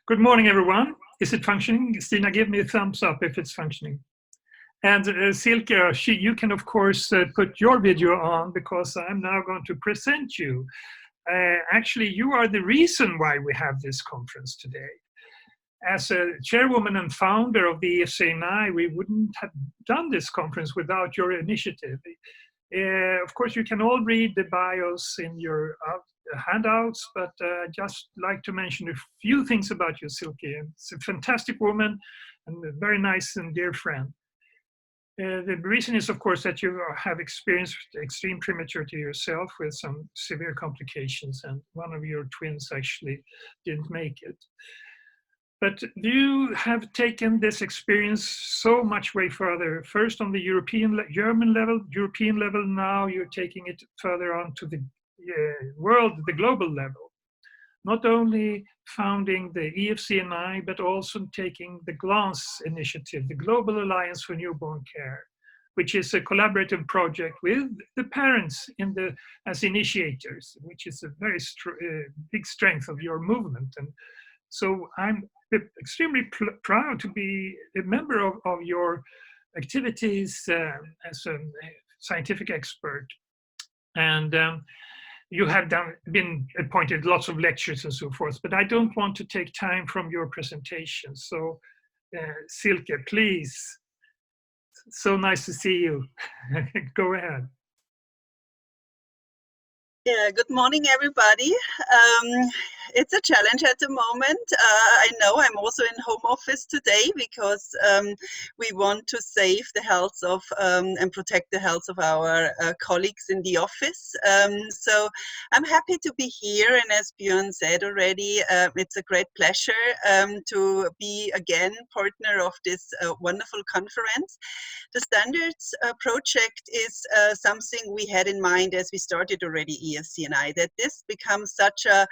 Good morning, everyone. Is it functioning? Stina, give me a thumbs up if it's functioning. And Silke, you can, of course, put your video on because I'm now going to present you. Actually, you are the reason why we have this conference today. As a chairwoman and founder of the EFCNI, we wouldn't have done this conference without your initiative. Of course, you can all read the bios in your handouts, but I'd just like to mention a few things about you, Silke. It's a fantastic woman and a very nice and dear friend. The reason is, of course, that you have experienced extreme prematurity yourself with some severe complications, and one of your twins actually didn't make it. But you have taken this experience so much way further. First on the German level, European level, now you're taking it further on to the world, the global level. Not only founding the EFCNI, but also taking the GLANCE initiative, the Global Alliance for Newborn Care, which is a collaborative project with the parents as initiators, which is a very big strength of your movement. And so I'm extremely proud to be a member of your activities as a scientific expert. And you have been appointed lots of lectures and so forth, but I don't want to take time from your presentation. So Silke, please. So nice to see you. Go ahead. Yeah, good morning, everybody. It's a challenge at the moment. I know I'm also in home office today because we want to save the health of and protect the health of our colleagues in the office. So I'm happy to be here, and as Björn said already, it's a great pleasure to be again partner of this wonderful conference. The Standards project is something we had in mind as we started already EFCNI, that this becomes such a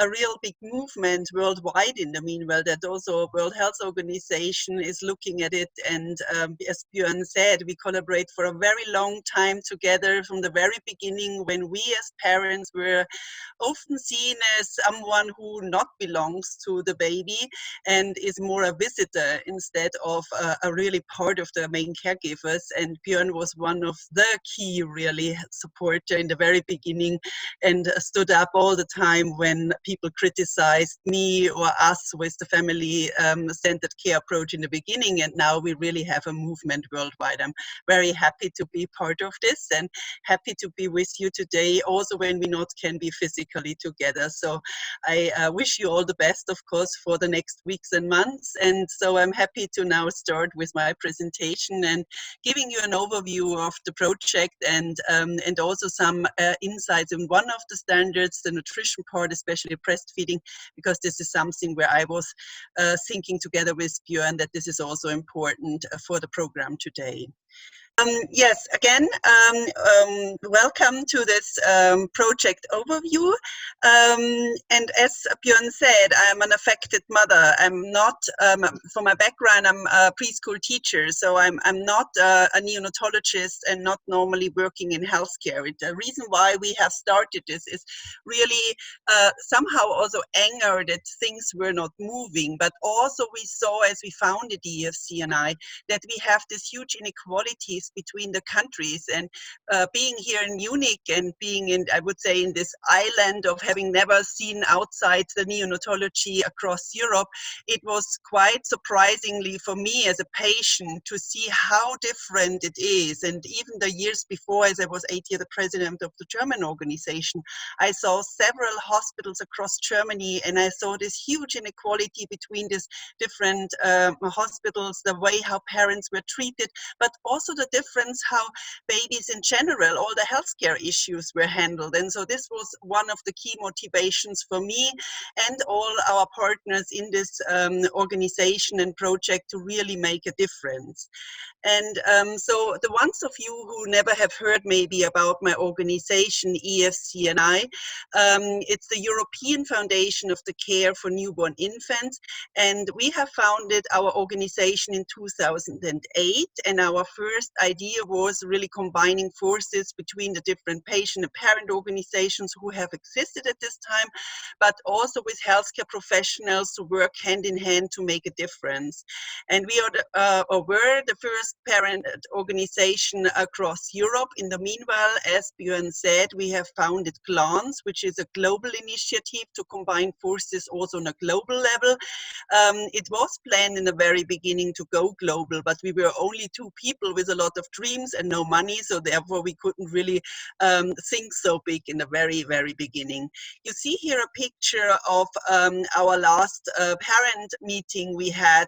real big movement worldwide in the meanwhile, that also World Health Organization is looking at it. And as Björn said, we collaborate for a very long time together from the very beginning, when we as parents were often seen as someone who not belongs to the baby and is more a visitor instead of a really part of the main caregivers. And Björn was one of the key really supporter in the very beginning and stood up all the time when people criticized me or us with the family-centered care approach in the beginning. And now we really have a movement worldwide. I'm very happy to be part of this and happy to be with you today, also when we not can be physically together. So I wish you all the best, of course, for the next weeks and months. And so I'm happy to now start with my presentation and giving you an overview of the project and also some insights in one of the standards, the nutrition part, especially breastfeeding, because this is something where I was thinking together with Björn that this is also important for the program today. Yes, again, welcome to this project overview. And as Björn said, I'm an affected mother. I'm not, for my background, I'm a preschool teacher, so I'm not a neonatologist and not normally working in healthcare. The reason why we have started this is really somehow also anger that things were not moving, but also we saw as we founded the EFCNI that we have this huge inequalities between the countries. And being here in Munich and being in, I would say, in this island of having never seen outside the neonatology across Europe, it was quite surprisingly for me as a patient to see how different it is. And even the years before, as I was 8 years the president of the German organization, I saw several hospitals across Germany, and I saw this huge inequality between these different hospitals, the way how parents were treated, but also the difference how babies in general, all the healthcare issues were handled. And so this was one of the key motivations for me and all our partners in this organization and project to really make a difference. And so the ones of you who never have heard maybe about my organization, EFCNI, it's the European Foundation of the Care for Newborn Infants. And we have founded our organization in 2008. And our first idea was really combining forces between the different patient and parent organizations who have existed at this time, but also with healthcare professionals to work hand in hand to make a difference. And we are were the first parent organization across Europe. In the meanwhile, as Björn said, we have founded GLANCE, which is a global initiative to combine forces also on a global level. It was planned in the very beginning to go global, but we were only two people with a lot of dreams and no money, so therefore we couldn't really think so big in the very, very beginning. You see here a picture of our last parent meeting we had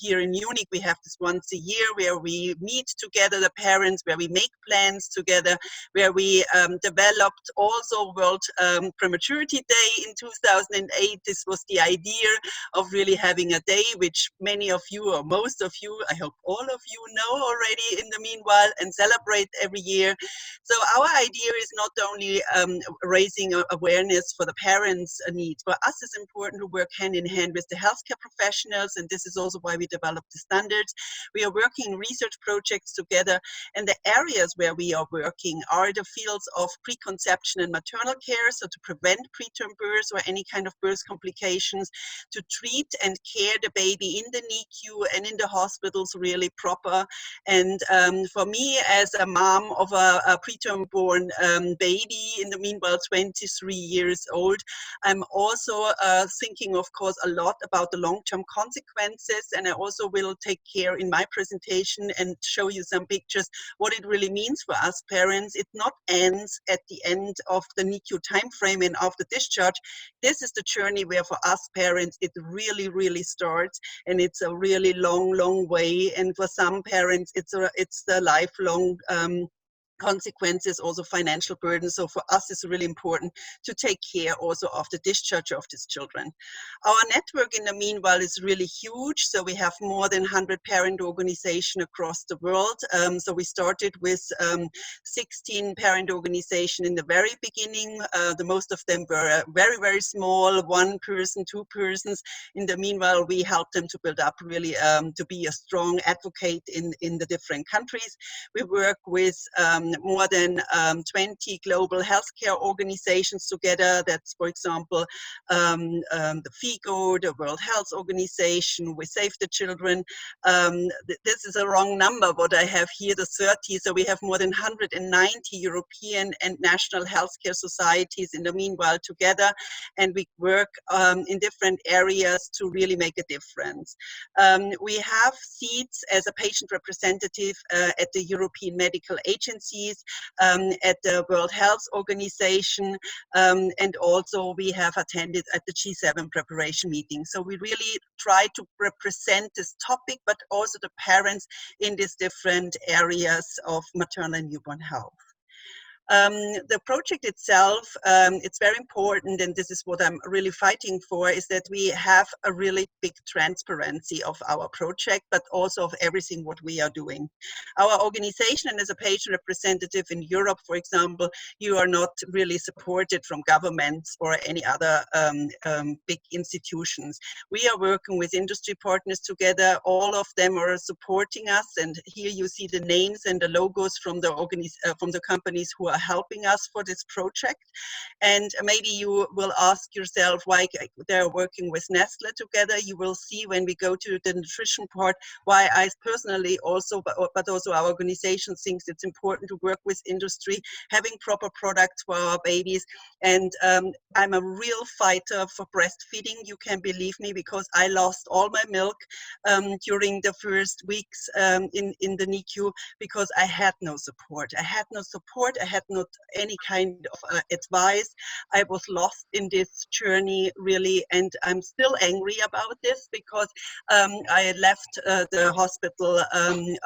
here in Munich. We have this once a year where we meet together the parents, where we make plans together, where we developed also World Prematurity Day in 2008. This was the idea of really having a day which many of you, or most of you, I hope all of you, know already in the meanwhile and celebrate every year. So our idea is not only raising awareness for the parents' needs. For us, it's important to work hand in hand with the healthcare professionals, and this is also why we developed the standards. We are working research projects together, and the areas where we are working are the fields of preconception and maternal care, so to prevent preterm birth or any kind of birth complications, to treat and care the baby in the NICU and in the hospitals really proper. And for me, as a mom of a preterm born baby, in the meanwhile 23 years old, I'm also thinking, of course, a lot about the long-term consequences, and I also will take care in my presentation and show you some pictures what it really means for us parents. It not ends at the end of the NICU time frame and after discharge. This is the journey where for us parents it really, really starts, and it's a really long, long way. And for some parents, it's the lifelong consequences, also financial burden. So for us, it's really important to take care also of the discharge of these children. Our network in the meanwhile is really huge. So we have more than 100 parent organizations across the world. So we started with 16 parent organizations in the very beginning. The most of them were very, very small, one person, two persons. In the meanwhile, we helped them to build up really to be a strong advocate in the different countries. We work with more than 20 global healthcare organizations together. That's, for example, the FIGO, the World Health Organization, We Save the Children. This is a wrong number, what I have here, the 30. So we have more than 190 European and national healthcare societies in the meanwhile together, and we work in different areas to really make a difference. We have seats as a patient representative at the European medical agencies, at the World Health Organization, and also we have attended at the G7 preparation meeting. So we really try to represent this topic, but also the parents in these different areas of maternal and newborn health. The project itself, it's very important, and this is what I'm really fighting for, is that we have a really big transparency of our project, but also of everything what we are doing. Our organization, and as a patient representative in Europe, for example, you are not really supported from governments or any other big institutions. We are working with industry partners together. All of them are supporting us, and here you see the names and the logos from the companies who are helping us for this project. And maybe you will ask yourself why they're working with Nestle together. You will see when we go to the nutrition part why I personally also, but also our organization thinks it's important to work with industry, having proper products for our babies. And I'm a real fighter for breastfeeding, you can believe me, because I lost all my milk during the first weeks in the NICU because I had no support. I had not any kind of advice. I was lost in this journey really, and I'm still angry about this because I left the hospital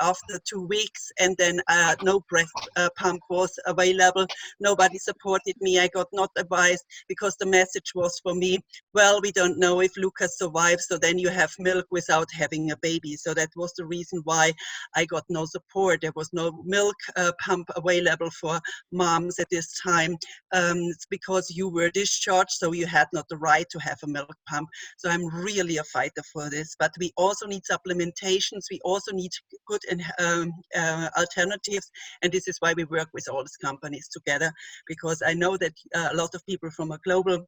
after 2 weeks, and then no breast pump was available. Nobody supported me. I got not advised because the message was for me, well, we don't know if Lucas survives, so then you have milk without having a baby. So that was the reason why I got no support. There was no milk pump available for moms at this time. It's because you were discharged, so you had not the right to have a milk pump. So I'm really a fighter for this. But we also need supplementations. We also need good alternatives. And this is why we work with all these companies together, because I know that a lot of people from a global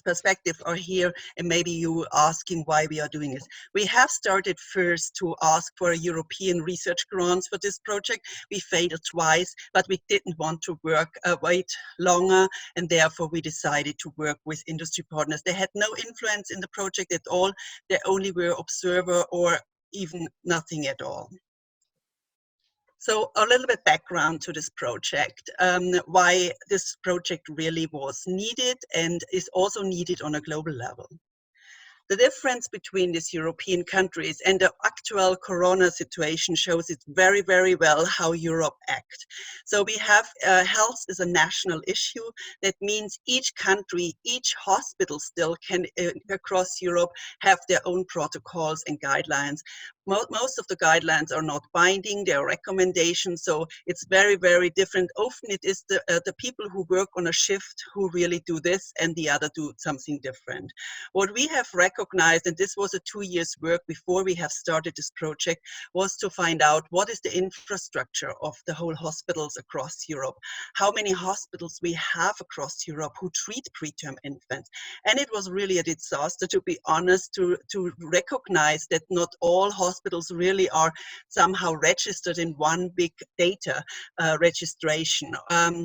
perspective are here, and maybe you asking why we are doing this. We have started first to ask for European research grants for this project. We failed twice, but we didn't want to wait longer, and therefore we decided to work with industry partners. They had no influence in the project at all. They only were observer or even nothing at all. So a little bit background to this project, why this project really was needed and is also needed on a global level. The difference between these European countries and the actual corona situation shows it very, very well how Europe acts. So we have health is a national issue. That means each country, each hospital still can across Europe have their own protocols and guidelines. Most of the guidelines are not binding, they are recommendations, so it's very, very different. Often it is the people who work on a shift who really do this and the other do something different. What we have recognized, and this was a 2 years work before we have started this project, was to find out what is the infrastructure of the whole hospitals across Europe, how many hospitals we have across Europe who treat preterm infants. And it was really a disaster, to be honest, to recognize that not all hospitals really are somehow registered in one big data registration.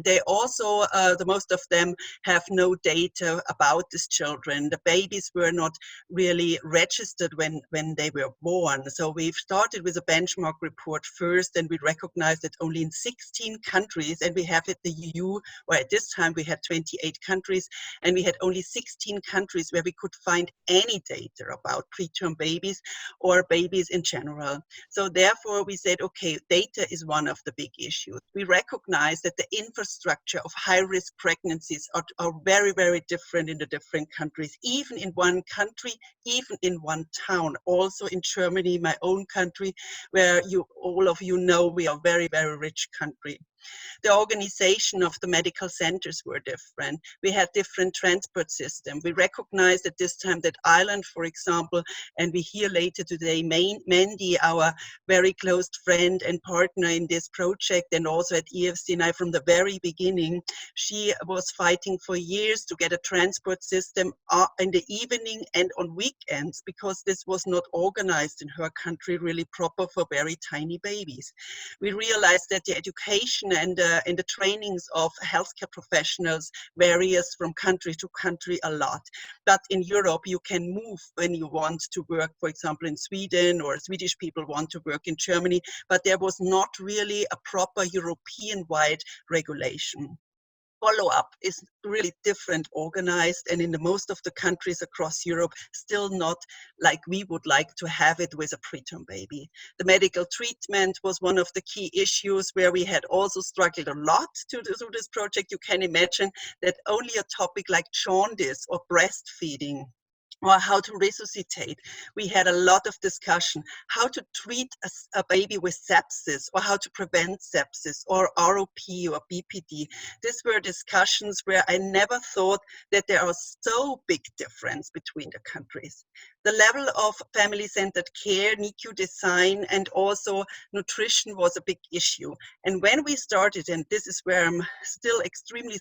They also, the most of them have no data about these children. The babies were not really registered when they were born. So we've started with a benchmark report first, and we recognized that only in 16 countries, and we have at the EU, or at this time we had 28 countries, and we had only 16 countries where we could find any data about preterm babies or babies in general. So therefore we said, okay, data is one of the big issues. We recognize that the infrastructure of high-risk pregnancies are very, very different in the different countries, even in one country, even in one town. Also in Germany, my own country, where all of you know we are a very, very rich country. The organization of the medical centers were different. We had different transport systems. We recognized at this time that Ireland, for example, and we hear later today, Mandy, our very close friend and partner in this project, and also at EFCNI from the very beginning, she was fighting for years to get a transport system in the evening and on weekends, because this was not organized in her country really proper for very tiny babies. We realized that the education and the trainings of healthcare professionals varies from country to country a lot. But in Europe, you can move when you want to work, for example, in Sweden, or Swedish people want to work in Germany, but there was not really a proper European-wide regulation. Follow-up is really different organized, and in the most of the countries across Europe, still not like we would like to have it with a preterm baby. The medical treatment was one of the key issues where we had also struggled a lot to do this project. You can imagine that only a topic like jaundice or breastfeeding, or how to resuscitate. We had a lot of discussion, how to treat a baby with sepsis, or how to prevent sepsis, or ROP or BPD. These were discussions where I never thought that there are so big difference between the countries. The level of family-centered care, NICU design, and also nutrition was a big issue. And when we started, and this is where I'm still extremely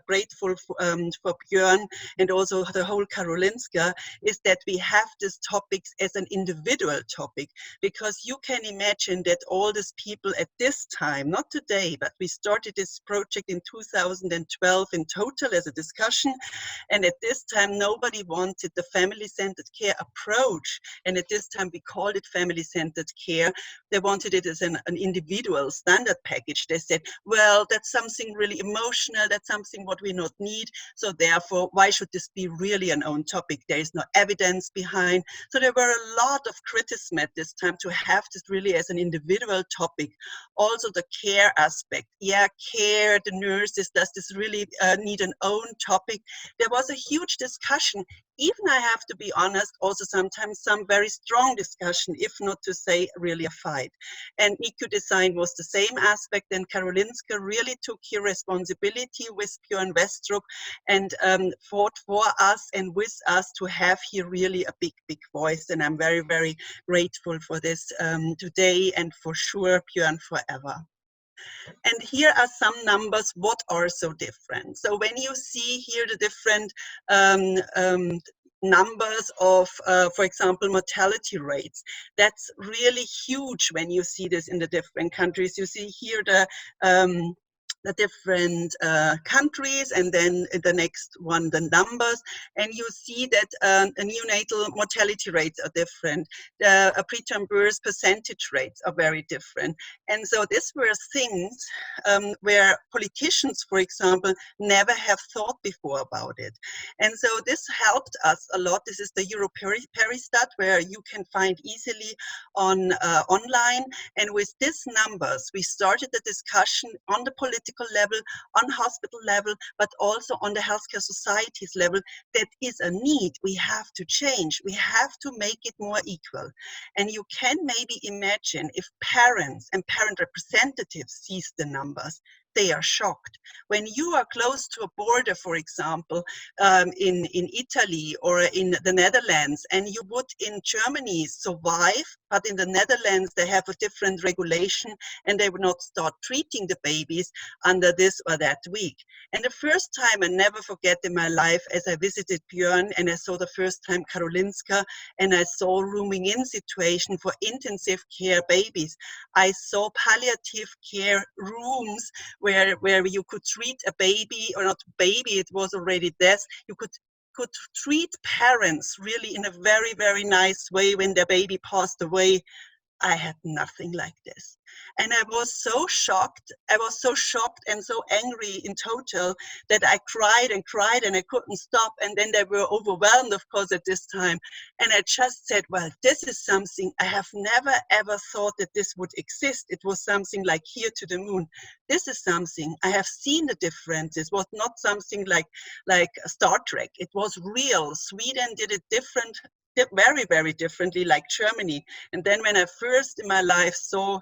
grateful for Björn and also the whole Karolinska, is that we have these topics as an individual topic, because you can imagine that all these people at this time, not today, but we started this project in 2012 in total as a discussion, and at this time nobody wanted the family-centered care approach, and at this time we called it family-centered care. They wanted it as an individual standard package. They said, well, that's something really emotional, that's something what we not need, so therefore why should this be really an own topic? There is no evidence behind. So there were a lot of criticism at this time to have this really as an individual topic. Also the care aspect, care, the nurses, does this really need an own topic? There was a huge discussion. even, I have to be honest, also sometimes some very strong discussion, if not to say really a fight. And NICU design was the same aspect, and Karolinska really took here responsibility with Björn Westrup and fought for us and with us to have here really a big, big voice. And I'm very, very grateful for this today, and for sure, Björn, forever. And here are some numbers what are so different. So when you see here the different numbers of, for example, mortality rates, that's really huge when you see this in the different countries. You see here the different countries, and then the next one, the numbers, and you see that neonatal mortality rates are different. The preterm birth percentage rates are very different. And so these were things where politicians, for example, never have thought before about it. And so this helped us a lot. This is the Europeristat, where you can find easily on online. And with these numbers, we started the discussion on the political level, on hospital level, but also on the healthcare societies level. That is a need. We have to change. We have to make it more equal. And you can maybe imagine if parents and parent representatives sees the numbers, they are shocked. When you are close to a border, for example, in Italy or in the Netherlands, and you would in Germany survive, but in the Netherlands they have a different regulation, and they would not start treating the babies under this or that week. And the first time, I never forget in my life, as I visited Björn and I saw the first time Karolinska, and I saw rooming in situation for intensive care babies. I saw palliative care rooms where you could treat a baby, or not baby, it was already death. You could treat parents really in a very, very nice way when their baby passed away. I had nothing like this. And I was so shocked. I was so shocked and so angry in total that I cried and cried and I couldn't stop. And then they were overwhelmed, of course, at this time. And I just said, well, this is something I have never, ever thought that this would exist. It was something like Here to the Moon. This is something I have seen the difference. It was not something like Star Trek. It was real. Sweden did it different, very, very differently, like Germany. And then when I first in my life saw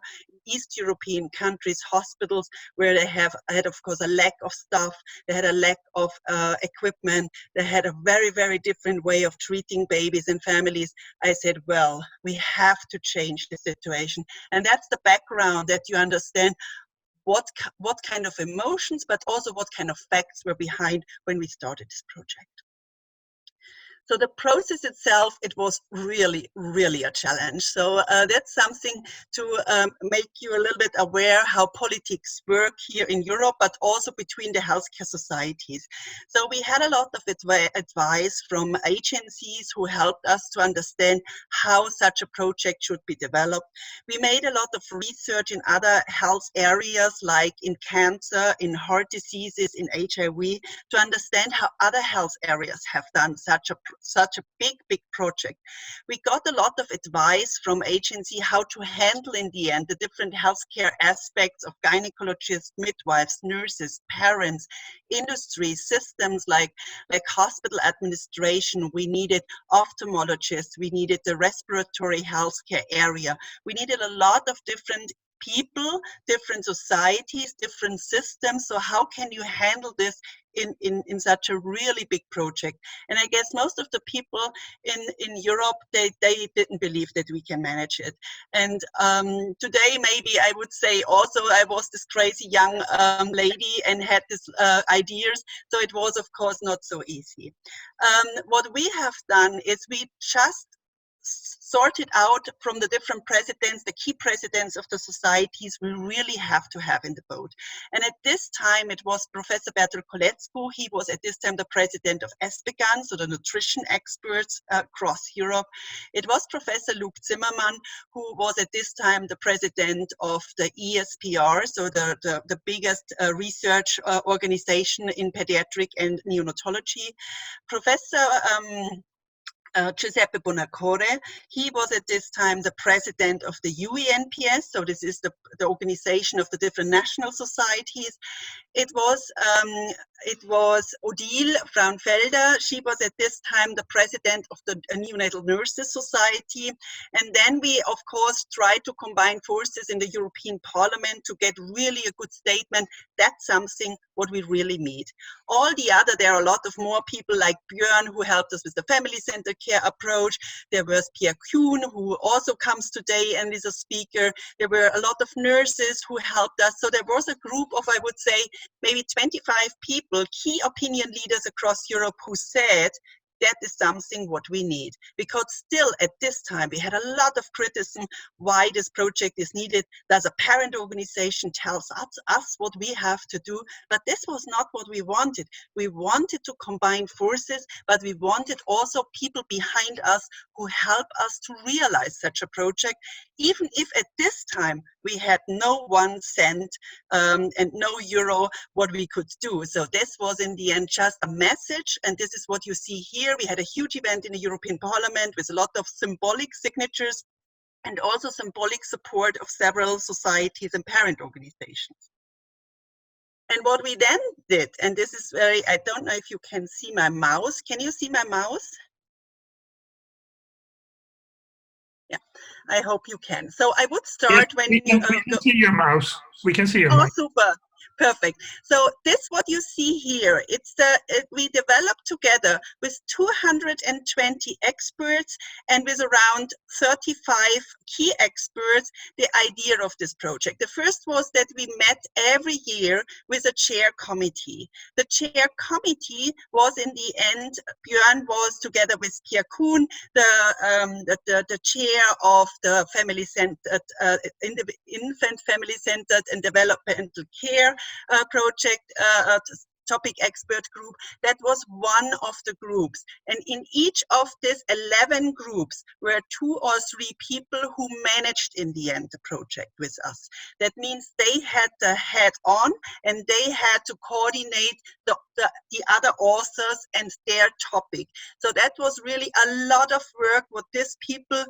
East European countries, hospitals where they had, of course, a lack of staff, they had a lack of equipment, they had a very, very different way of treating babies and families, I said, well, we have to change the situation. And that's the background, that you understand what kind of emotions, but also what kind of facts were behind when we started this project. So the process itself, it was really, really a challenge. So that's something to make you a little bit aware how politics work here in Europe, but also between the healthcare societies. So we had a lot of advice from agencies who helped us to understand how such a project should be developed. We made a lot of research in other health areas, like in cancer, in heart diseases, in HIV, to understand how other health areas have done such a big project. We got a lot of advice from agency how to handle in the end the different healthcare aspects of gynecologists, midwives, nurses, parents, industry, systems like hospital administration. We needed ophthalmologists, we needed the respiratory healthcare area. We needed a lot of different people, different societies, different systems. So how can you handle this in such a really big project? And I guess most of the people in Europe, they didn't believe that we can manage it. And today, maybe I would say also I was this crazy young lady and had these ideas. So it was, of course, not so easy. What we have done is we just sorted out from the different presidents, the key presidents of the societies we really have to have in the boat. And at this time, it was Professor Bertel Kolecku. He was at this time the president of ESPEGAN, so the nutrition experts across Europe. It was Professor Luke Zimmermann, who was at this time the president of the ESPR, so the biggest research organization in pediatric and neonatology. Professor Giuseppe Bonacore. He was at this time the president of the UENPS, so this is the organization of the different national societies. It was Odile Fraunfelder. She was at this time the president of the Neonatal Nurses Society. And then we, of course, tried to combine forces in the European Parliament to get really a good statement. That's something what we really need. All the other, there are a lot of more people like Björn, who helped us with the family-centered care approach. There was Pierre Kuhn, who also comes today and is a speaker. There were a lot of nurses who helped us. So there was a group of, I would say, maybe 25 people, key opinion leaders across Europe, who said that is something what we need. Because still at this time, we had a lot of criticism why this project is needed. There's a parent organization tells us what we have to do, but this was not what we wanted. We wanted to combine forces, but we wanted also people behind us who help us to realize such a project, even if at this time we had no 1 cent and no euro what we could do. So this was in the end just a message, and this is what you see here. We had a huge event in the European Parliament with a lot of symbolic signatures and also symbolic support of several societies and parent organizations. And what we then did, and this is very, I don't know if you can see my mouse. Can you see my mouse? Yeah, I hope you can. So I would start Yes, when we can see your mouse. We can see your mouse. Oh, super. Perfect. So this what you see here, we developed together with 220 experts and with around 35 key experts the idea of this project. The first was that we met every year with a chair committee. The chair committee was in the end, Björn was together with Pierre Kuhn, the chair of the family-centered, infant family-centered and developmental care project topic expert group. That was one of the groups, and in each of these 11 groups were 2 or 3 people who managed in the end the project with us. That means they had the head on and they had to coordinate the other authors and their topic. So that was really a lot of work what these people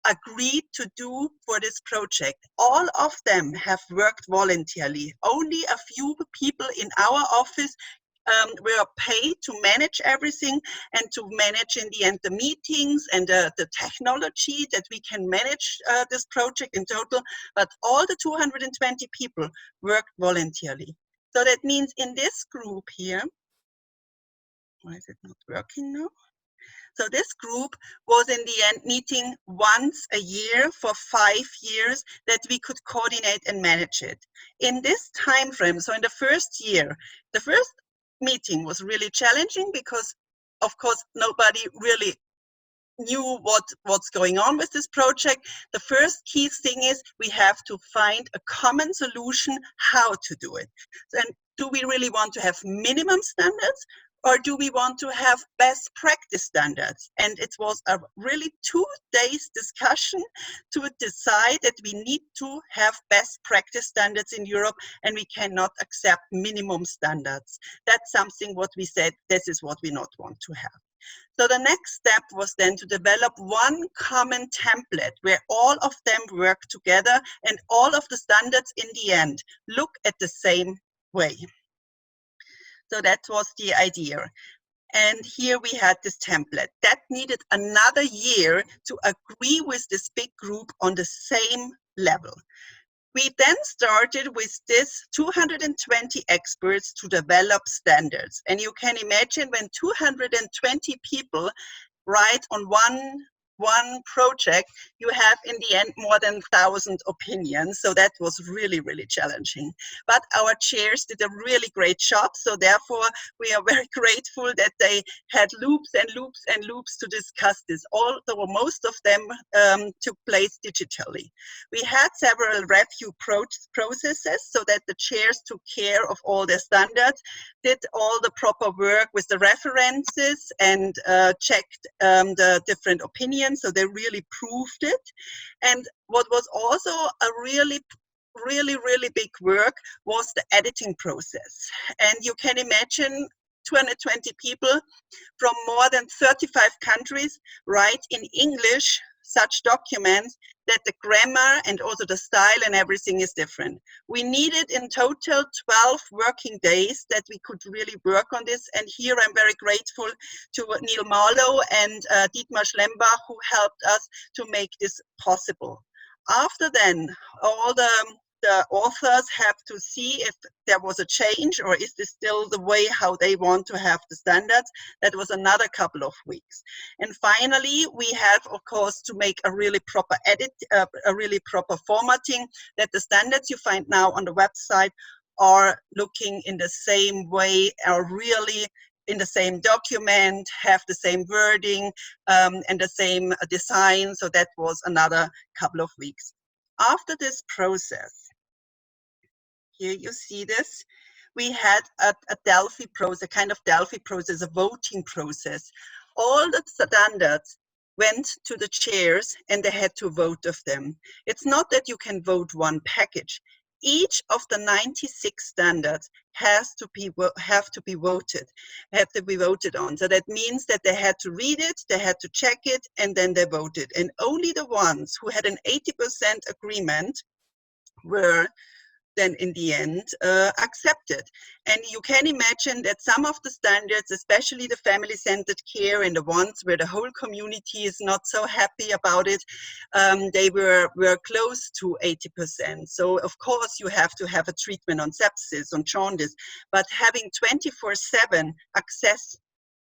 agreed to do for this project. All of them have worked voluntarily. Only a few people in our office were paid to manage everything and to manage in the end the meetings and the technology that we can manage this project in total. But all the 220 people worked voluntarily. So that means in this group here, why is it not working now? So this group was in the end meeting once a year for 5 years that we could coordinate and manage it. In this time frame, so in the first year, the first meeting was really challenging because, of course, nobody really knew what's going on with this project. The first key thing is we have to find a common solution how to do it. And do we really want to have minimum standards, or do we want to have best practice standards? And it was a really 2 days discussion to decide that we need to have best practice standards in Europe and we cannot accept minimum standards. That's something what we said, this is what we not want to have. So the next step was then to develop one common template where all of them work together and all of the standards in the end look at the same way. So that was the idea. And here we had this template. That needed another year to agree with this big group on the same level. We then started with this 220 experts to develop standards. And you can imagine when 220 people write on one project, you have in the end more than 1,000 opinions. So that was really, really challenging. But our chairs did a really great job. So therefore, we are very grateful that they had loops and loops and loops to discuss this, although most of them took place digitally. We had several review processes so that the chairs took care of all their standards, did all the proper work with the references and checked the different opinions. So they really proved it. And what was also a really big work was the editing process. And you can imagine 220 people from more than 35 countries write in English such documents that the grammar and also the style and everything is different. We needed in total 12 working days that we could really work on this. And here I'm very grateful to Neil Marlowe and Dietmar Schlembach, who helped us to make this possible. After then, all the authors have to see if there was a change or is this still the way how they want to have the standards. That was another couple of weeks. And finally, we have, of course, to make a really proper edit, a really proper formatting, that the standards you find now on the website are looking in the same way, are really in the same document, have the same wording and the same design. So that was another couple of weeks. After this process, here you see this, we had a Delphi process, a kind of Delphi process, a voting process. All the standards went to the chairs and they had to vote of them. It's not that you can vote one package. Each of the 96 standards have to be voted on. So that means that they had to read it, they had to check it, and then they voted. And only the ones who had an 80% agreement were then in the end accepted. And you can imagine that some of the standards, especially the family-centered care and the ones where the whole community is not so happy about it, they were close to 80%. So of course you have to have a treatment on sepsis, on jaundice, but having 24/7 access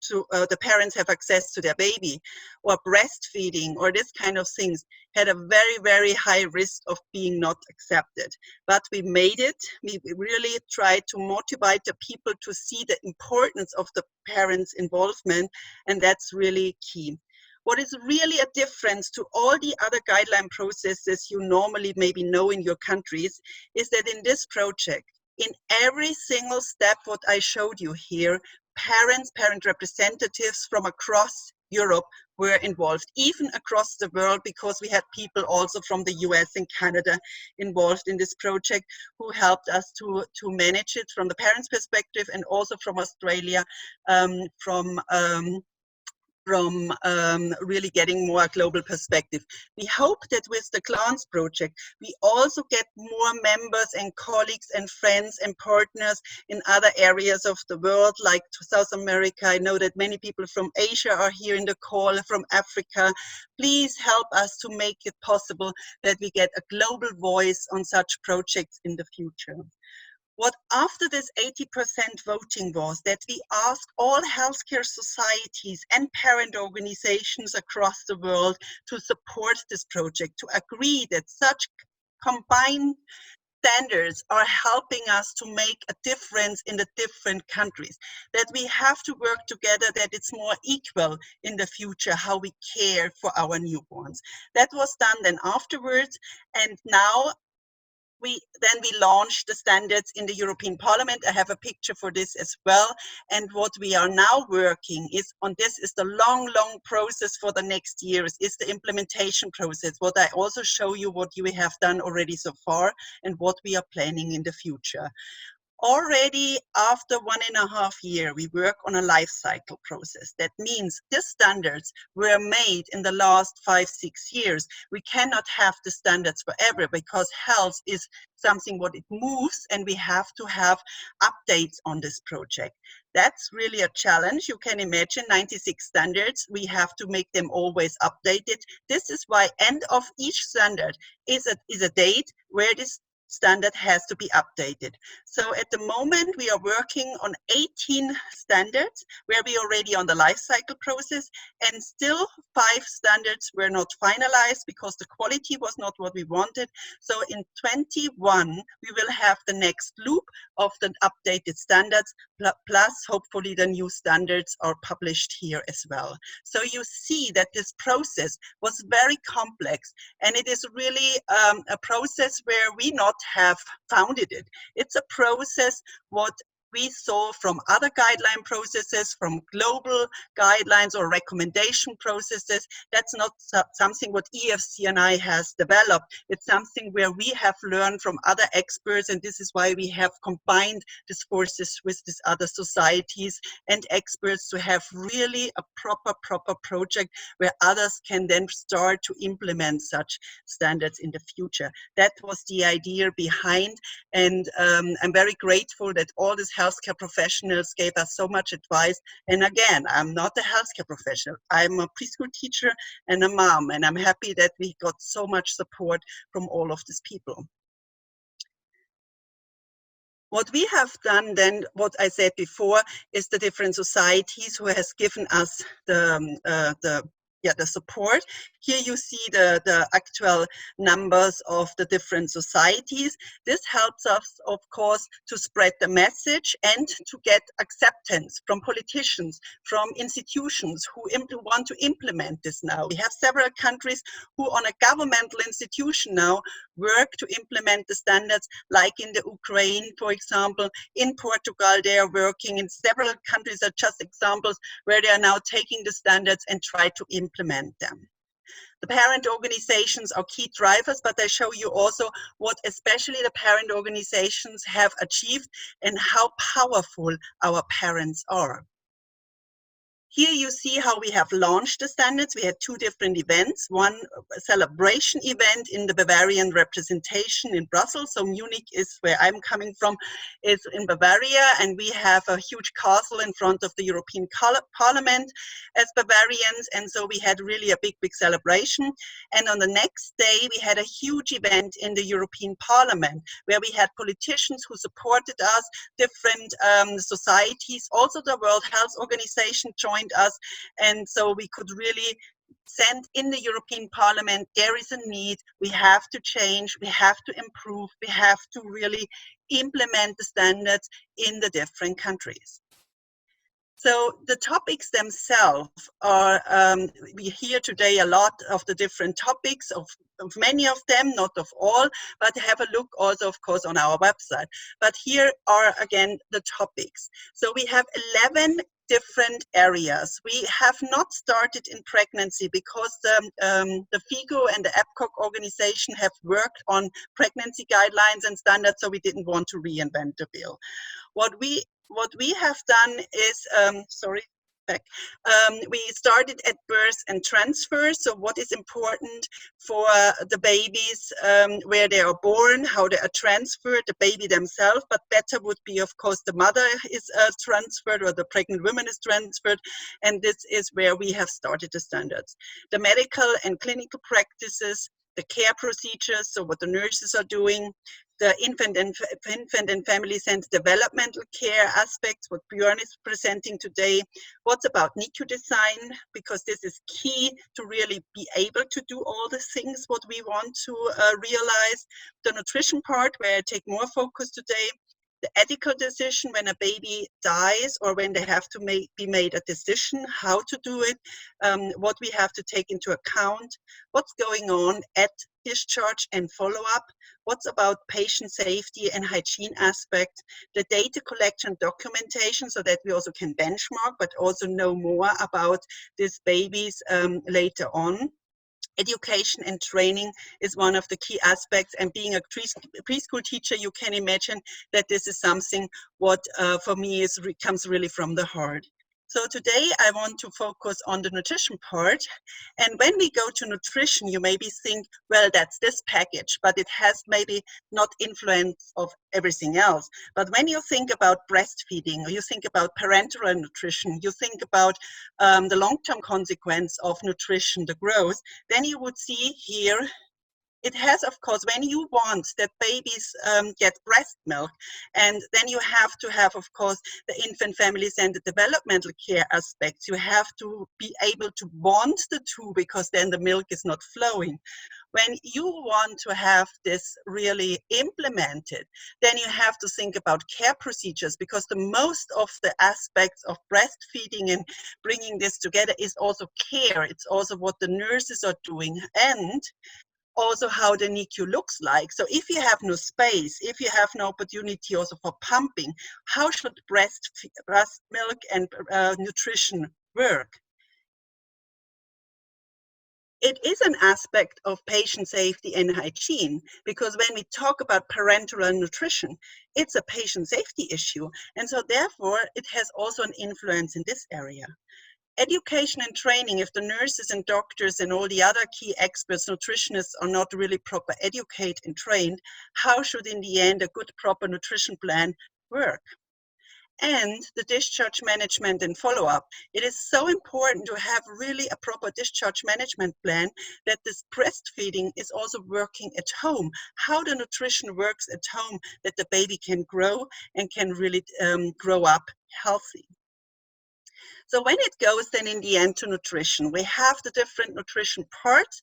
to the parents have access to their baby, or breastfeeding, or this kind of things, had a very, very high risk of being not accepted. But we made it. We really tried to motivate the people to see the importance of the parents' involvement, and that's really key. What is really a difference to all the other guideline processes you normally maybe know in your countries is that in this project, in every single step what I showed you here, parent representatives from across Europe were involved, even across the world, because we had people also from the US and Canada involved in this project who helped us to manage it from the parents' perspective, and also from Australia, from really getting more global perspective. We hope that with the Glance project, we also get more members and colleagues and friends and partners in other areas of the world, like South America. I know that many people from Asia are here in the call, from Africa. Please help us to make it possible that we get a global voice on such projects in the future. What after this 80% voting was that we asked all healthcare societies and parent organizations across the world to support this project, to agree that such combined standards are helping us to make a difference in the different countries, that we have to work together, that it's more equal in the future how we care for our newborns. That was done then afterwards, and now we launched the standards in the European Parliament. I have a picture for this as well. And what we are now working on this is the long process for the next years, is the implementation process. What I also show you what we have done already so far and what we are planning in the future. Already after 1.5 years, we work on a life cycle process. That means the standards were made in the last 5-6 years. We cannot have the standards forever, because health is something what it moves, and we have to have updates on this project. That's really a challenge. You can imagine 96 standards. We have to make them always updated. This is why end of each standard is a date where this standard has to be updated. So at the moment we are working on 18 standards where we are already on the life cycle process, and still 5 standards were not finalized because the quality was not what we wanted. So in 21 we will have the next loop of the updated standards, plus hopefully the new standards are published here as well. So you see that this process was very complex, and it is really a process where we not have founded it. It's a process what we saw from other guideline processes, from global guidelines or recommendation processes. That's not something what EFCNI has developed. It's something where we have learned from other experts, and this is why we have combined these forces with these other societies and experts to have really a proper project where others can then start to implement such standards in the future. That was the idea behind, and I'm very grateful that all these healthcare professionals gave us so much advice. And again, I'm not a healthcare professional. I'm a preschool teacher and a mom, and I'm happy that we got so much support from all of these people. What we have done then, what I said before, is the different societies who has given us the support. Here you see the actual numbers of the different societies. This helps us, of course, to spread the message and to get acceptance from politicians, from institutions who want to implement this now. We have several countries who on a governmental institution now work to implement the standards, like in the Ukraine, for example. In Portugal, they are working. In several countries are just examples where they are now taking the standards and try to implement them. The parent organizations are key drivers, but I show you also what especially the parent organizations have achieved and how powerful our parents are. Here you see how we have launched the standards. We had two different events, one celebration event in the Bavarian representation in Brussels. So Munich is where I'm coming from, is in Bavaria, and we have a huge castle in front of the European Parliament as Bavarians, and so we had really a big celebration. And on the next day, we had a huge event in the European Parliament, where we had politicians who supported us, different societies, also the World Health Organization joined us, and so we could really send in the European Parliament, there is a need, we have to change, we have to improve, we have to really implement the standards in the different countries. So the topics themselves are, we hear today a lot of the different topics, of many of them, not of all, but have a look also, of course, on our website. But here are, again, the topics. So we have 11 different areas. We have not started in pregnancy because the FIGO and the EPCOG organization have worked on pregnancy guidelines and standards, so we didn't want to reinvent the wheel. What we have done is, we started at birth and transfer. So what is important for the babies, where they are born, how they are transferred, the baby themselves, but better would be, of course, the mother is transferred or the pregnant woman is transferred. And this is where we have started the standards. The medical and clinical practices, the care procedures, so what the nurses are doing, the infant and family centered developmental care aspects, what Björn is presenting today. What's about NICU design, because this is key to really be able to do all the things what we want to realize. The nutrition part, where I take more focus today. The ethical decision when a baby dies or when they have to be made a decision, how to do it, what we have to take into account, what's going on at discharge and follow-up, what's about patient safety and hygiene aspect, the data collection documentation so that we also can benchmark, but also know more about these babies later on. Education and training is one of the key aspects, and being a preschool teacher, you can imagine that this is something what for me comes really from the heart. So today I want to focus on the nutrition part. And when we go to nutrition, you maybe think, well, that's this package, but it has maybe not influence of everything else. But when you think about breastfeeding, or you think about parenteral nutrition, you think about the long-term consequence of nutrition, the growth, then you would see here, it has, of course, when you want that babies get breast milk, and then you have to have, of course, the infant, family centered developmental care aspects. You have to be able to bond the two, because then the milk is not flowing. When you want to have this really implemented, then you have to think about care procedures, because the most of the aspects of breastfeeding and bringing this together is also care. It's also what the nurses are doing. And Also how the NICU looks like. So if you have no space, if you have no opportunity also for pumping, how should breast milk and nutrition work? It is an aspect of patient safety and hygiene, because when we talk about parenteral nutrition, it's a patient safety issue. And so therefore, it has also an influence in this area. Education and training, if the nurses and doctors and all the other key experts, nutritionists, are not really proper educated and trained, how should in the end a good proper nutrition plan work? And the discharge management and follow-up. It is so important to have really a proper discharge management plan, that this breastfeeding is also working at home, how the nutrition works at home, that the baby can grow and can really grow up healthy. So when it goes then in the end to nutrition, we have the different nutrition parts,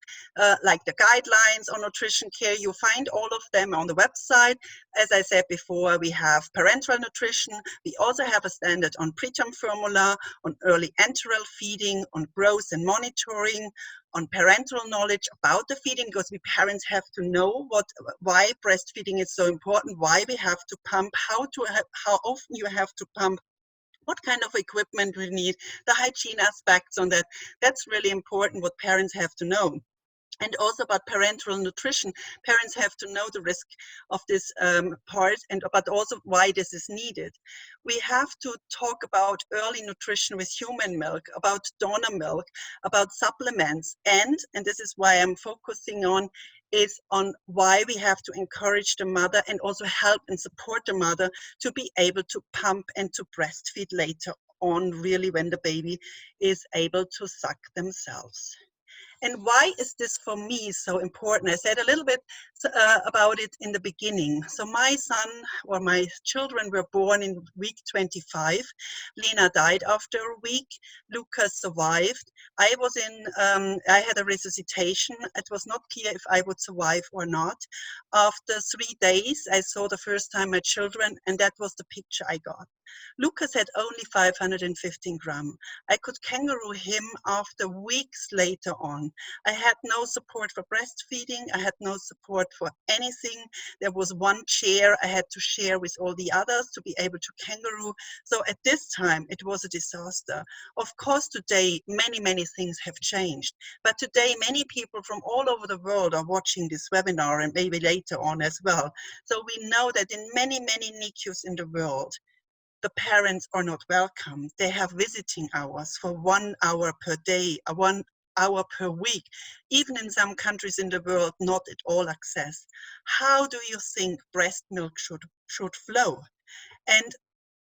like the guidelines on nutrition care. You find all of them on the website. As I said before, we have parenteral nutrition. We also have a standard on preterm formula, on early enteral feeding, on growth and monitoring, on parental knowledge about the feeding, because we parents have to know why breastfeeding is so important, why we have to pump, how often you have to pump, what kind of equipment we need, the hygiene aspects on that. That's really important, what parents have to know. And also about parenteral nutrition, parents have to know the risk of this part, but also why this is needed. We have to talk about early nutrition with human milk, about donor milk, about supplements, and this is why I'm focusing on, is on why we have to encourage the mother and also help and support the mother to be able to pump and to breastfeed later on, really when the baby is able to suck themselves. And why is this for me so important? I said a little bit about it in the beginning. So my son, or my children, were born in week 25. Lena died after a week. Lucas survived. I had a resuscitation. It was not clear if I would survive or not. After 3 days, I saw the first time my children, and that was the picture I got. Lucas had only 515 grams. I could kangaroo him after weeks later on. I had no support for breastfeeding. I had no support for anything. There was one chair I had to share with all the others to be able to kangaroo. So at this time, it was a disaster. Of course, today, many, many things have changed. But today, many people from all over the world are watching this webinar, and maybe later on as well. So we know that in many, many NICUs in the world, the parents are not welcome. They have visiting hours for 1 hour per day, 1 hour per week. Even in some countries in the world, not at all access. How do you think breast milk should flow? And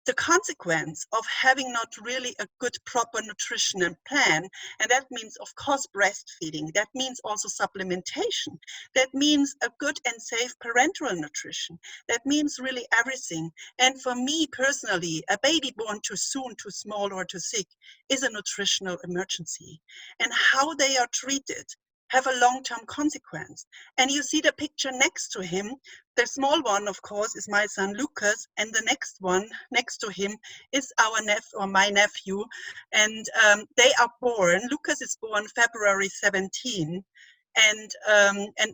the consequence of having not really a good proper nutrition and plan, and that means of course breastfeeding, that means also supplementation, that means a good and safe parenteral nutrition, that means really everything. And for me personally, a baby born too soon, too small, or too sick is a nutritional emergency, and how they are treated have a long-term consequence. And you see the picture next to him. The small one, of course, is my son Lucas, and the next one next to him is my nephew. And they are born. Lucas is born February 17, and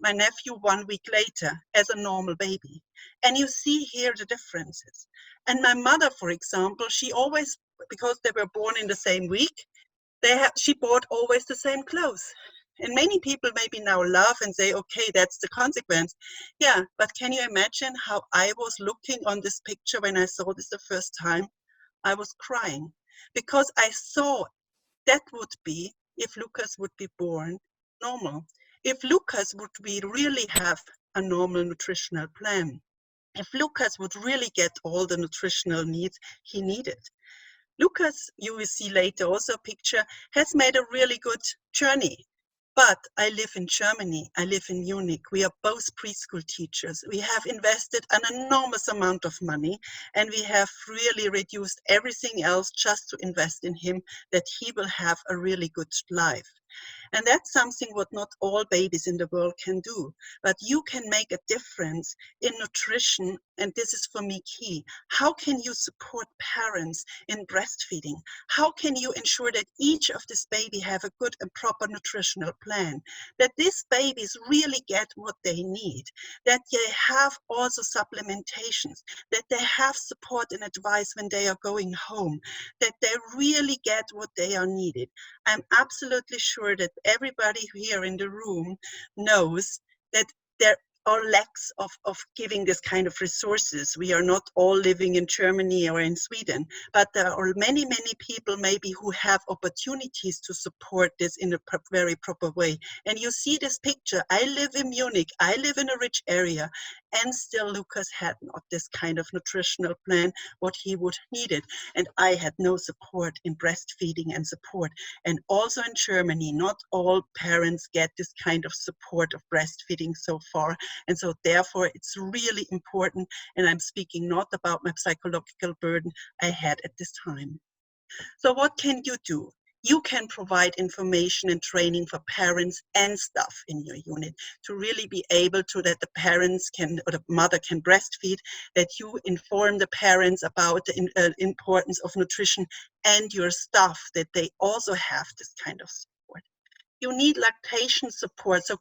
my nephew 1 week later as a normal baby. And you see here the differences. And my mother, for example, she always, because they were born in the same week, she bought always the same clothes. And many people maybe now laugh and say, okay, that's the consequence. Yeah, but can you imagine how I was looking on this picture when I saw this the first time? I was crying, because I saw that would be if Lucas would be born normal. If Lucas would really have a normal nutritional plan. If Lucas would really get all the nutritional needs he needed. Lucas, you will see later also a picture, has made a really good journey. But I live in Germany, I live in Munich. We are both preschool teachers. We have invested an enormous amount of money, and we have really reduced everything else just to invest in him, that he will have a really good life. And that's something what not all babies in the world can do. But you can make a difference in nutrition, and this is for me key. How can you support parents in breastfeeding? How can you ensure that each of this baby have a good and proper nutritional plan? That these babies really get what they need, that they have also supplementations, that they have support and advice when they are going home, that they really get what they are needed. I'm absolutely sure that everybody here in the room knows that there are lacks of giving this kind of resources. We are not all living in Germany or in Sweden, but there are many, many people maybe who have opportunities to support this in a very proper way. And you see this picture. I live in Munich. I live in a rich area, and still Lucas had not this kind of nutritional plan, what he would needed. And I had no support in breastfeeding and support. And also in Germany, not all parents get this kind of support of breastfeeding so far. And so therefore it's really important, and I'm speaking not about my psychological burden I had at this time. So what can you do? You can provide information and training for parents and staff in your unit to really be able to that the parents can, or the mother can breastfeed, that you inform the parents about the importance of nutrition, and your staff that they also have this kind of support. You need lactation support, so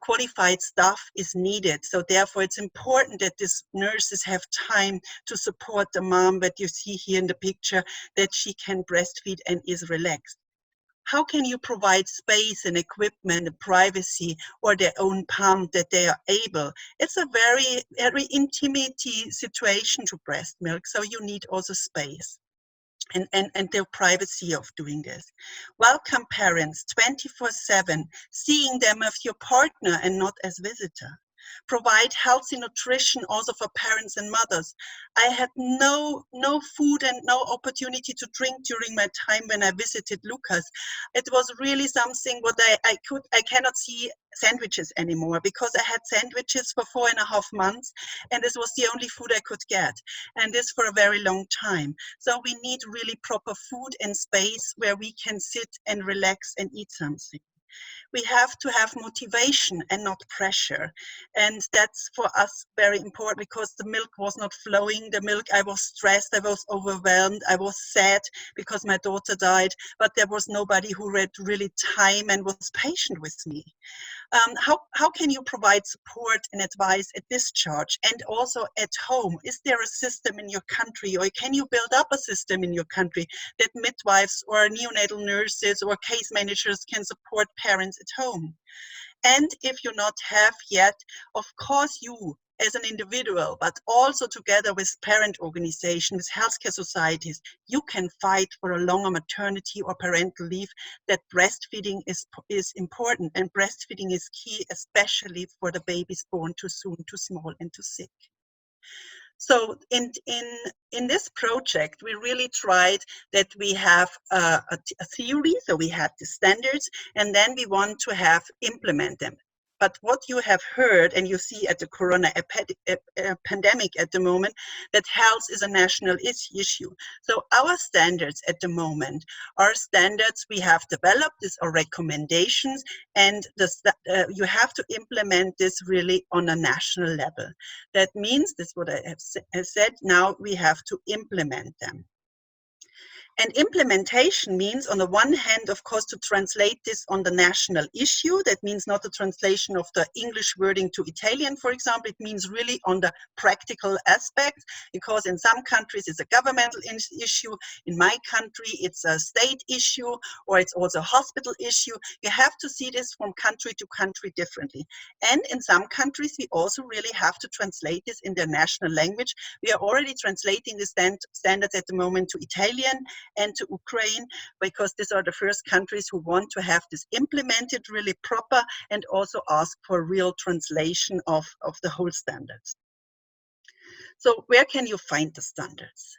qualified staff is needed. So therefore it's important that these nurses have time to support the mom that you see here in the picture, that she can breastfeed and is relaxed. How can you provide space and equipment and privacy, or their own pump that they are able? It's a very intimate situation to breast milk, so you need also space and the privacy of doing this. Welcome parents 24/7, seeing them as your partner and not as visitor. Provide healthy nutrition also for parents and mothers. I had no food and no opportunity to drink during my time when I visited Lucas. It was really something what I cannot see sandwiches anymore, because I had sandwiches for 4.5 months, and this was the only food I could get, and this for a very long time. So we need really proper food and space where we can sit and relax and eat something. We have to have motivation and not pressure. And that's for us very important, because the milk was not flowing. The milk, I was stressed, I was overwhelmed, I was sad because my daughter died, but there was nobody who had really time and was patient with me. How can you provide support and advice at discharge and also at home? Is there a system in your country, or can you build up a system in your country that midwives or neonatal nurses or case managers can support parents at home? And if you not have yet, of course you as an individual, but also together with parent organizations, healthcare societies, you can fight for a longer maternity or parental leave. That breastfeeding is important, and breastfeeding is key, especially for the babies born too soon, too small, and too sick. So in this project, we really tried that we have a theory, so we had the standards, and then we want to have implement them. But what you have heard, and you see at the corona pandemic at the moment, that health is a national issue. So our standards at the moment are standards we have developed. These are recommendations, and you have to implement this really on a national level. That means, this is what I have said, now we have to implement them. And implementation means, on the one hand, of course, to translate this on the national issue. That means not the translation of the English wording to Italian, for example. It means really on the practical aspect, because in some countries it's a governmental issue. In my country, it's a state issue, or it's also a hospital issue. You have to see this from country to country differently. And in some countries, we also really have to translate this in their national language. We are already translating the standards at the moment to Italian and to Ukraine, because these are the first countries who want to have this implemented really proper, and also ask for real translation of the whole standards. So where can you find the standards?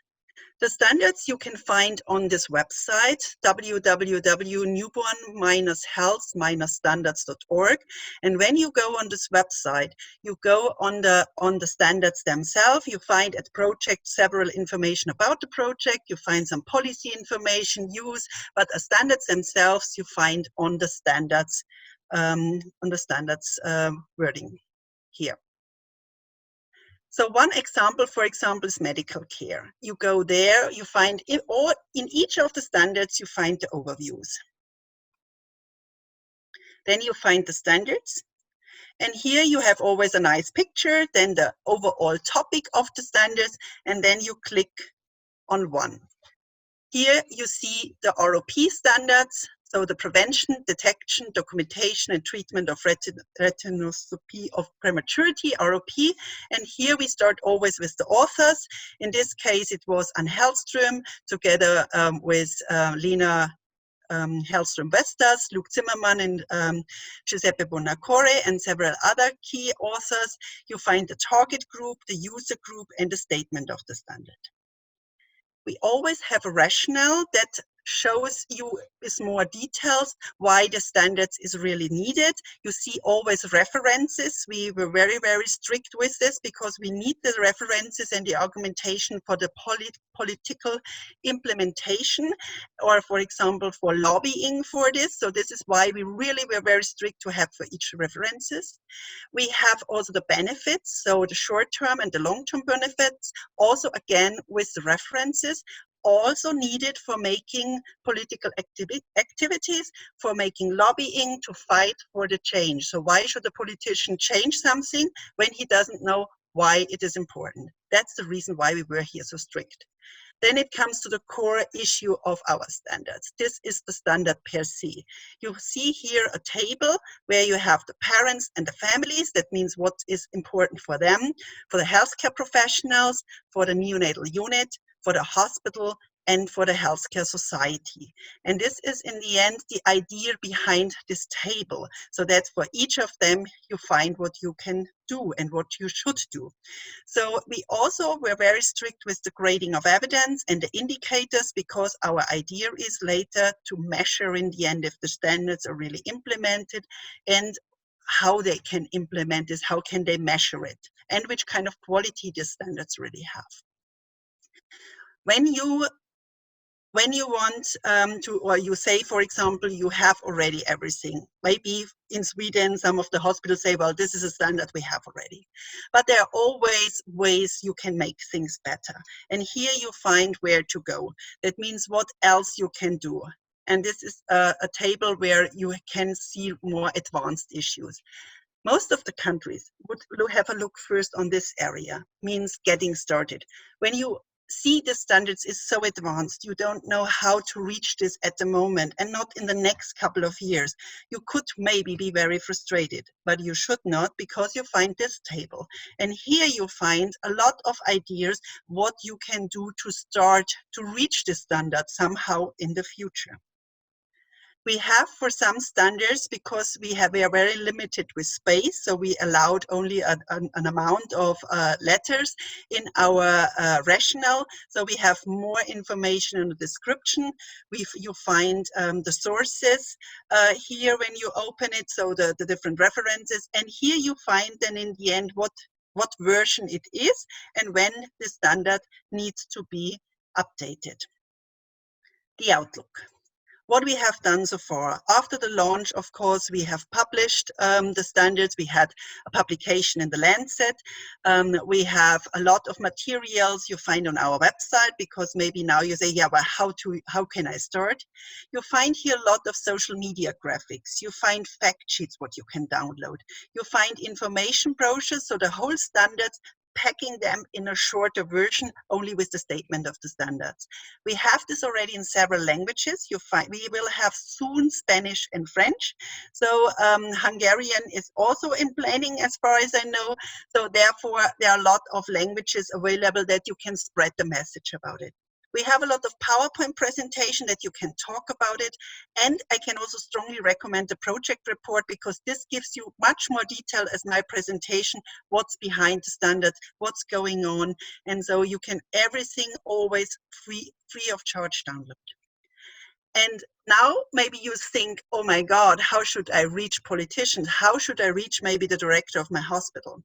The standards you can find on this website, www.newborn-health-standards.org. And when you go on this website, you go on the standards themselves. You find at project several information about the project. You find some policy information, use, but the standards themselves you find on the standards wording here. So one example, for example, is medical care. You go there, you find in each of the standards, you find the overviews. Then you find the standards. And here you have always a nice picture, then the overall topic of the standards, and then you click on one. Here you see the ROP standards, so the prevention, detection, documentation, and treatment of retinoscopy of prematurity, ROP. And here we start always with the authors. In this case, it was Anne Hellström together with Lena Hellström-Vestas, Luke Zimmermann, and Giuseppe Bonacore, and several other key authors. You find the target group, the user group, and the statement of the standard. We always have a rationale that shows you with more details why the standards is really needed. You see always references. We were very, very strict with this because we need the references and the argumentation for the political implementation, or for example, for lobbying for this. So this is why we really were very strict to have for each references. We have also the benefits, so the short-term and the long-term benefits, also again with the references, also needed for making political activities, for making lobbying, to fight for the change. So why should a politician change something when he doesn't know why it is important? That's the reason why we were here so strict. Then it comes to the core issue of our standards. This is the standard per se. You see here a table where you have the parents and the families. That means what is important for them, for the healthcare professionals, for the neonatal unit, for the hospital, and for the healthcare society. And this is in the end the idea behind this table, so that for each of them you find what you can do and what you should do. So we also were very strict with the grading of evidence and the indicators, because our idea is later to measure in the end if the standards are really implemented, and how they can implement this, how can they measure it, and which kind of quality the standards really have. When you want or you say, for example, you have already everything. Maybe in Sweden, some of the hospitals say, well, this is a standard we have already. But there are always ways you can make things better. And here you find where to go. That means what else you can do. And this is a table where you can see more advanced issues. Most of the countries would have a look first on this area, means getting started. When you see the standards is so advanced, you don't know how to reach this at the moment, and not in the next couple of years. You could maybe be very frustrated, but you should not, because you find this table. And here you find a lot of ideas what you can do to start to reach the standard somehow in the future. We have for some standards, because we are very limited with space, so we allowed only an amount of letters in our rationale. So we have more information in the description. You find the sources here when you open it, so the different references. And here you find then in the end what version it is and when the standard needs to be updated. The outlook. What we have done so far. After the launch, of course, we have published the standards. We had a publication in the Lancet. We have a lot of materials you find on our website, because maybe now you say, yeah, well, how can I start? You find here a lot of social media graphics. You find fact sheets, what you can download. You find information brochures, so the whole standards, packing them in a shorter version, only with the statement of the standards. We have this already in several languages. We will have soon Spanish and French. So Hungarian is also in planning, as far as I know. So therefore, there are a lot of languages available that you can spread the message about it. We have a lot of PowerPoint presentation that you can talk about it. And I can also strongly recommend the project report, because this gives you much more detail as my presentation, what's behind the standards, what's going on. And so you can everything always free of charge download. And now maybe you think, oh my God, how should I reach politicians? How should I reach maybe the director of my hospital?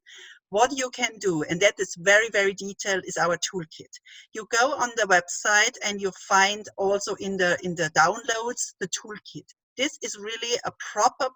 What you can do, and that is very, very detailed, is our toolkit. You go on the website and you find also in the downloads the toolkit. This is really a proper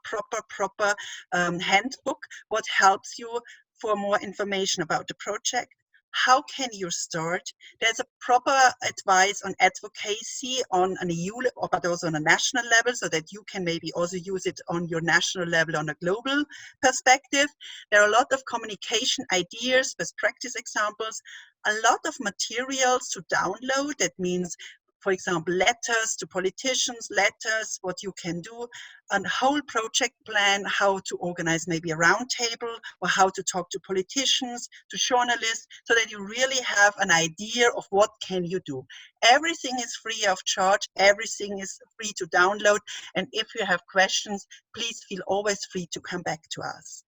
handbook, what helps you for more information about the project. How can you start? There's a proper advice on advocacy on an EU, but also on a national level, so that you can maybe also use it on your national level on a global perspective. There are a lot of communication ideas, best practice examples, a lot of materials to download. That means, for example, letters to politicians, letters, what you can do, a whole project plan, how to organize maybe a round table, or how to talk to politicians, to journalists, so that you really have an idea of what can you do. Everything is free of charge, everything is free to download, and if you have questions, please feel always free to come back to us.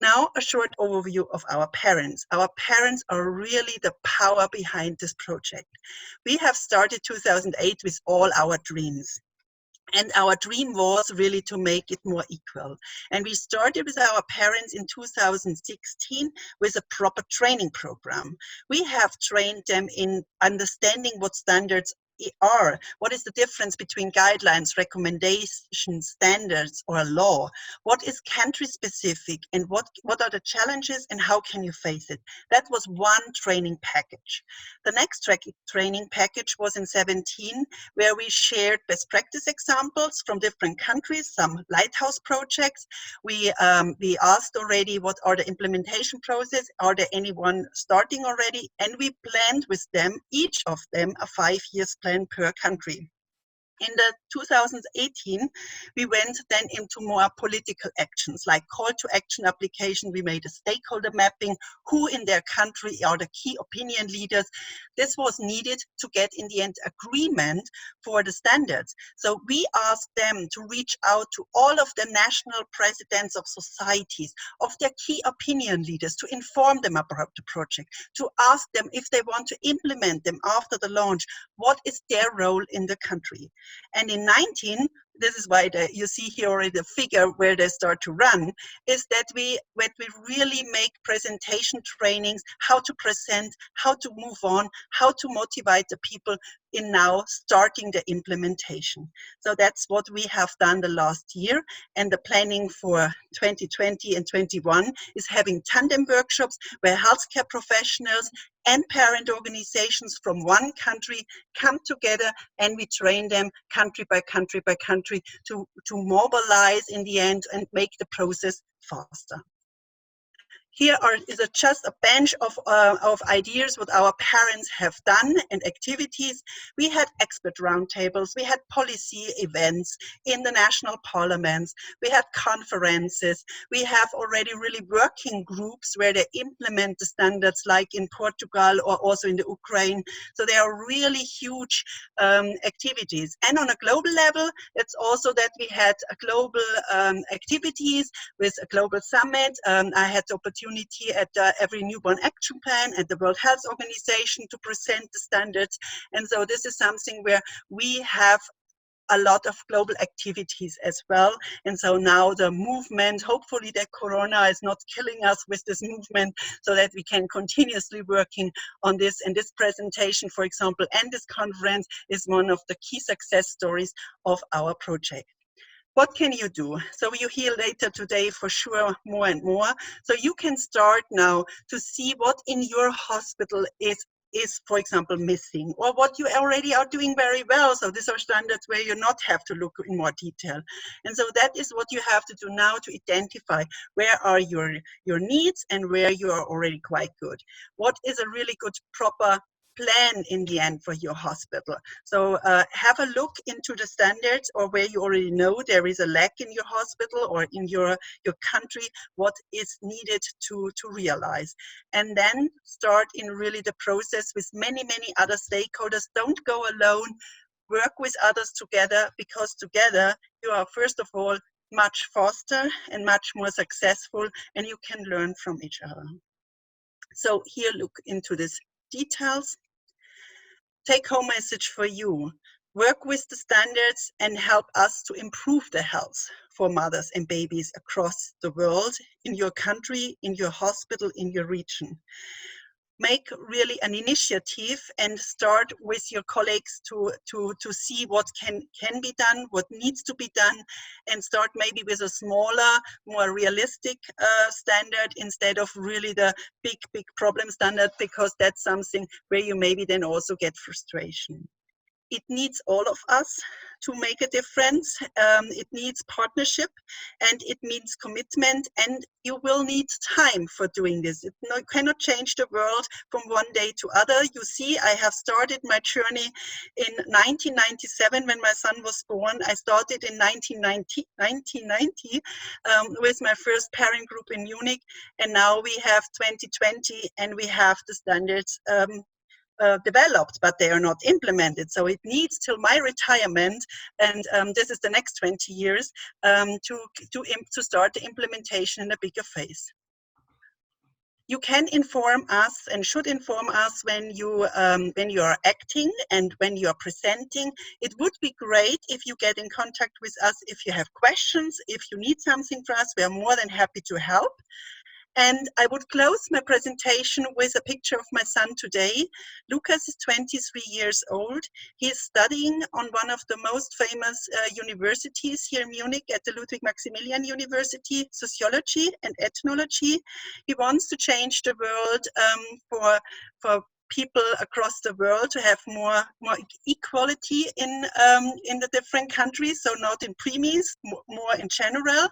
Now, a short overview of our parents. Our parents are really the power behind this project. We have started 2008 with all our dreams. And our dream was really to make it more equal. And we started with our parents in 2016 with a proper training program. We have trained them in understanding what standards are. What is the difference between guidelines, recommendations, standards, or a law? What is country specific, and what are the challenges, and how can you face it? That was one training package. The next training package was in 17, where we shared best practice examples from different countries, some lighthouse projects. We asked already what are the implementation process, are there anyone starting already, and we planned with them, each of them, a 5-year plan per country. In the 2018, we went then into more political actions, like call to action application. We made a stakeholder mapping, who in their country are the key opinion leaders. This was needed to get in the end agreement for the standards. So we asked them to reach out to all of the national presidents of societies, of their key opinion leaders, to inform them about the project, to ask them if they want to implement them after the launch, what is their role in the country. And in 19, this is why you see here already the figure where they start to run, is that we really make presentation trainings, how to present, how to move on, how to motivate the people in now starting the implementation. So that's what we have done the last year. And the planning for 2020 and 21 is having tandem workshops where healthcare professionals and parent organizations from one country come together, and we train them country by country by country to mobilize in the end and make the process faster. Here is just a bench of ideas what our parents have done and activities. We had expert roundtables, we had policy events in the national parliaments, we had conferences, we have already really working groups where they implement the standards, like in Portugal or also in the Ukraine. So they are really huge activities. And on a global level, it's also that we had a global activities with a global summit. I had the opportunity at every newborn action plan at the World Health Organization to present the standards. And so this is something where we have a lot of global activities as well. And so now the movement, hopefully that Corona is not killing us with this movement, so that we can continuously working on this. And this presentation, for example, and this conference is one of the key success stories of our project. What can you do? So you hear later today for sure more and more. So you can start now to see what in your hospital is, for example, missing, or what you already are doing very well. So these are standards where you not have to look in more detail. And so that is what you have to do now, to identify where are your needs and where you are already quite good. What is a really good proper plan in the end for your hospital. So have a look into the standards, or where you already know there is a lack in your hospital or in your country, what is needed to realize. And then start in really the process with many other stakeholders. Don't go alone, work with others together, because together you are first of all much faster and much more successful, and you can learn from each other. So here, look into these details. Take home message for you: work with the standards and help us to improve the health for mothers and babies across the world, in your country, in your hospital, in your region. Make really an initiative and start with your colleagues to see what can be done, what needs to be done, and start maybe with a smaller, more realistic standard, instead of really the big problem standard, because that's something where you maybe then also get frustration. It needs all of us to make a difference. It needs partnership, and it means commitment, and you will need time for doing this. You cannot change the world from one day to other. You see, I have started my journey in 1997 when my son was born. I started in 1990 with my first parent group in Munich, and now we have 2020, and we have the standards developed, but they are not implemented. So it needs till my retirement, and this is the next 20 years, to start the implementation in a bigger phase. You can inform us and should inform us when you are acting and when you are presenting. It would be great if you get in contact with us if you have questions, if you need something from us. We are more than happy to help. And I would close my presentation with a picture of my son today. Lucas is 23 years old. He is studying on one of the most famous universities here in Munich, at the Ludwig Maximilian University, sociology and ethnology. He wants to change the world for people across the world to have more equality in the different countries, so not in preemies, more in general.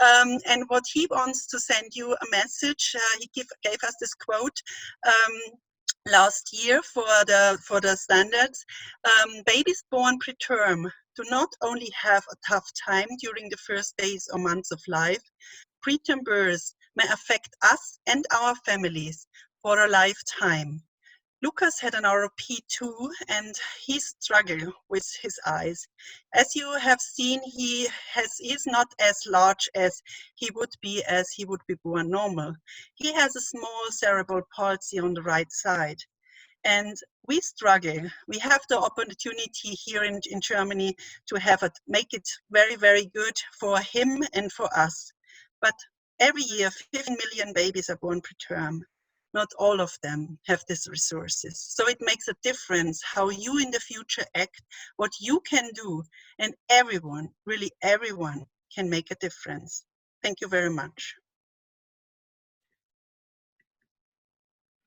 And what he wants to send you a message, he gave us this quote last year for the standards. Babies born preterm do not only have a tough time during the first days or months of life. Preterm births may affect us and our families for a lifetime. Lucas had an ROP too, and he struggled with his eyes. As you have seen, he is not as large as he would be born normal. He has a small cerebral palsy on the right side. And we struggle. We have the opportunity here in Germany to make it very, very good for him and for us. But every year, 15 million babies are born preterm. Not all of them have these resources. So it makes a difference how you in the future act, what you can do, and everyone, really everyone, can make a difference. Thank you very much.